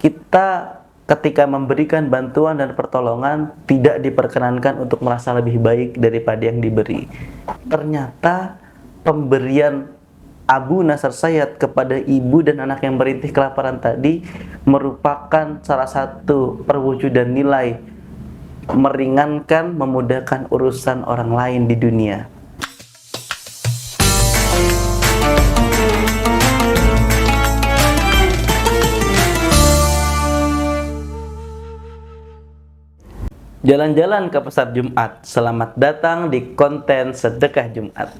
kita ketika memberikan bantuan dan pertolongan tidak diperkenankan untuk merasa lebih baik daripada yang diberi. Ternyata pemberian Abu Nasr Sayyad kepada ibu dan anak yang merintih kelaparan tadi merupakan salah satu perwujudan nilai meringankan, memudahkan urusan orang lain di dunia. Jalan-jalan ke pasar Jumat. Selamat datang di konten Sedekah Jumat.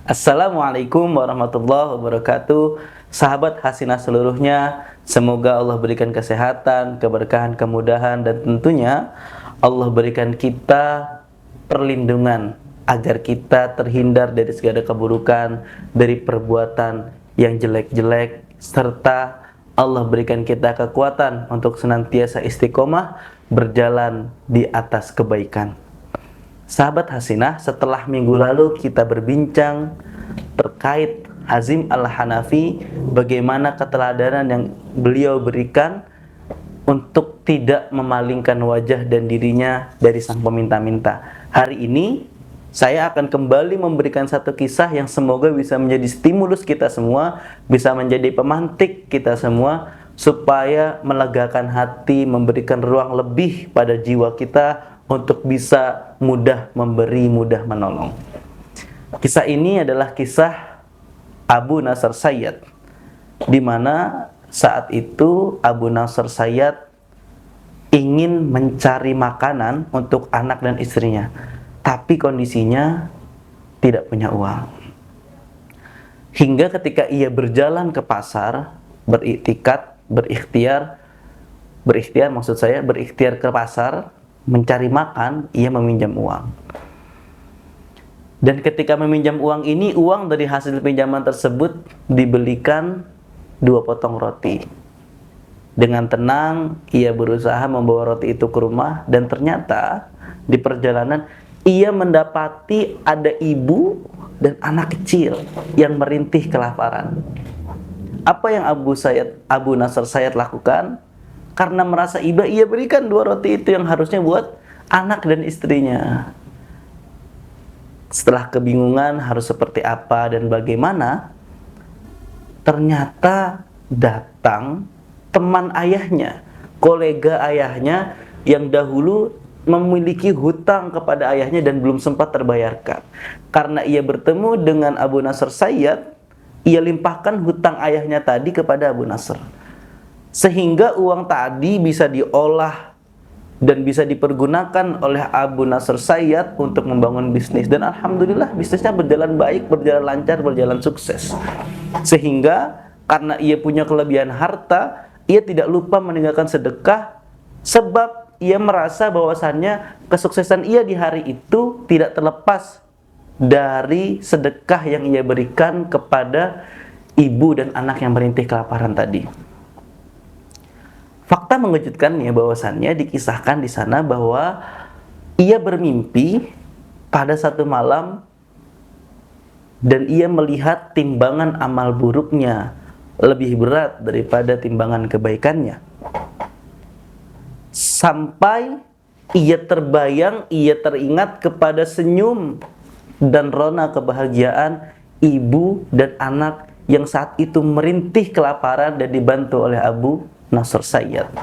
Assalamualaikum warahmatullahi wabarakatuh. Sahabat Hasinah seluruhnya, semoga Allah berikan kesehatan, keberkahan, kemudahan, dan tentunya Allah berikan kita perlindungan agar kita terhindar dari segala keburukan, dari perbuatan yang jelek-jelek, serta Allah berikan kita kekuatan untuk senantiasa istiqomah berjalan di atas kebaikan. Sahabat Hasinah, setelah minggu lalu kita berbincang terkait Hazim Al-Hanafi, bagaimana keteladanan yang beliau berikan untuk tidak memalingkan wajah dan dirinya dari sang peminta-minta. Hari ini saya akan kembali memberikan satu kisah yang semoga bisa menjadi stimulus kita semua, bisa menjadi pemantik kita semua, supaya melegakan hati, memberikan ruang lebih pada jiwa kita untuk bisa mudah memberi, mudah menolong. Kisah ini adalah kisah Abu Nasr Sayyad, di mana saat itu Abu Nasr Sayyad ingin mencari makanan untuk anak dan istrinya, tapi kondisinya tidak punya uang. Hingga ketika ia berjalan ke pasar, berikhtiar ke pasar mencari makan, ia meminjam uang. Dan ketika meminjam uang ini, uang dari hasil pinjaman tersebut dibelikan 2 potong roti. Dengan tenang ia berusaha membawa roti itu ke rumah, dan ternyata di perjalanan ia mendapati ada ibu dan anak kecil yang merintih kelaparan. Apa yang Abu Nasr Sayyad lakukan? Karena merasa iba, ia berikan 2 roti itu yang harusnya buat anak dan istrinya. Setelah kebingungan harus seperti apa dan bagaimana, ternyata datang teman ayahnya, kolega ayahnya yang dahulu memiliki hutang kepada ayahnya dan belum sempat terbayarkan. Karena ia bertemu dengan Abu Nasr Sayyad, ia limpahkan hutang ayahnya tadi kepada Abu Nasr, sehingga uang tadi bisa diolah dan bisa dipergunakan oleh Abu Nasr Sayyad untuk membangun bisnis. Dan alhamdulillah bisnisnya berjalan baik, berjalan lancar, berjalan sukses. Sehingga karena ia punya kelebihan harta, ia tidak lupa meninggalkan sedekah, sebab ia merasa bahwasannya kesuksesan ia di hari itu tidak terlepas dari sedekah yang ia berikan kepada ibu dan anak yang merintih kelaparan tadi. Fakta mengejutkannya bahwasannya dikisahkan di sana bahwa ia bermimpi pada satu malam dan ia melihat timbangan amal buruknya lebih berat daripada timbangan kebaikannya. Sampai ia terbayang, ia teringat kepada senyum dan rona kebahagiaan ibu dan anak yang saat itu merintih kelaparan dan dibantu oleh Abu Nasr Sayyad.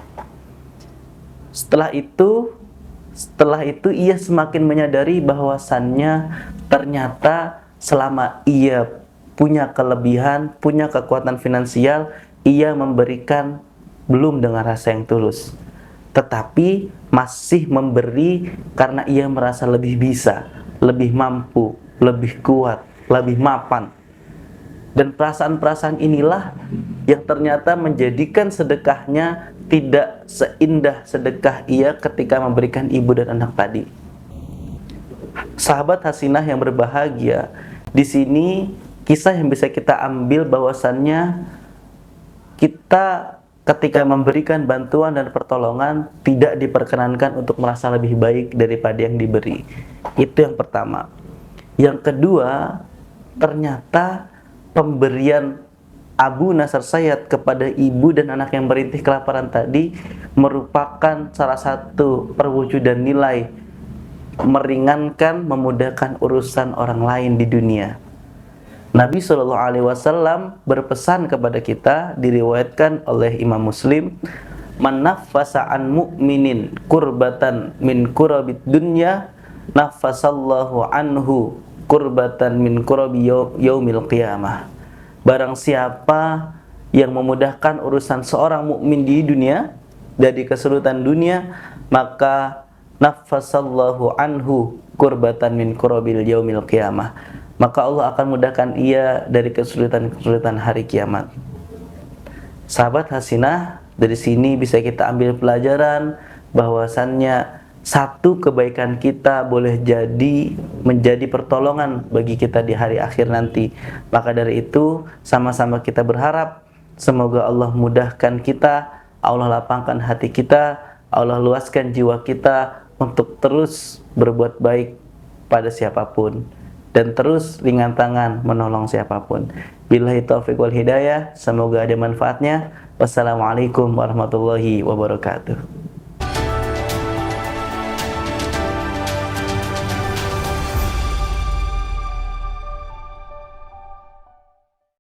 Setelah itu ia semakin menyadari bahwasannya ternyata selama ia punya kelebihan, punya kekuatan finansial, ia memberikan belum dengan rasa yang tulus, tetapi masih memberi karena ia merasa lebih bisa, lebih mampu, lebih kuat, lebih mapan. Dan perasaan-perasaan inilah yang ternyata menjadikan sedekahnya tidak seindah sedekah ia ketika memberikan ibu dan anak tadi. Sahabat Hasinah yang berbahagia, di sini kisah yang bisa kita ambil bahwasannya kita ketika memberikan bantuan dan pertolongan tidak diperkenankan untuk merasa lebih baik daripada yang diberi. Itu yang pertama. Yang kedua, ternyata pemberian Abu Nasr Sayyad kepada ibu dan anak yang merintih kelaparan tadi merupakan salah satu perwujudan nilai meringankan, memudahkan urusan orang lain di dunia. Nabi SAW berpesan kepada kita, diriwayatkan oleh Imam Muslim, "Man naffasa an mu'minin kurbatan min kurabid dunya, naffasallahu anhu kurbatan min kurabi yaumil qiyamah." Barang siapa yang memudahkan urusan seorang mukmin di dunia, dari kesulitan dunia, maka naffasallahu anhu kurbatan min kurabil yaumil qiyamah, maka Allah akan mudahkan ia dari kesulitan-kesulitan hari kiamat. Sahabat Hasinah, dari sini bisa kita ambil pelajaran bahwasannya satu kebaikan kita boleh jadi menjadi pertolongan bagi kita di hari akhir nanti. Maka dari itu, sama-sama kita berharap semoga Allah mudahkan kita, Allah lapangkan hati kita, Allah luaskan jiwa kita untuk terus berbuat baik pada siapapun dan terus ringan tangan menolong siapapun. Billahi taufiq wal hidayah, semoga ada manfaatnya. Wassalamualaikum warahmatullahi wabarakatuh.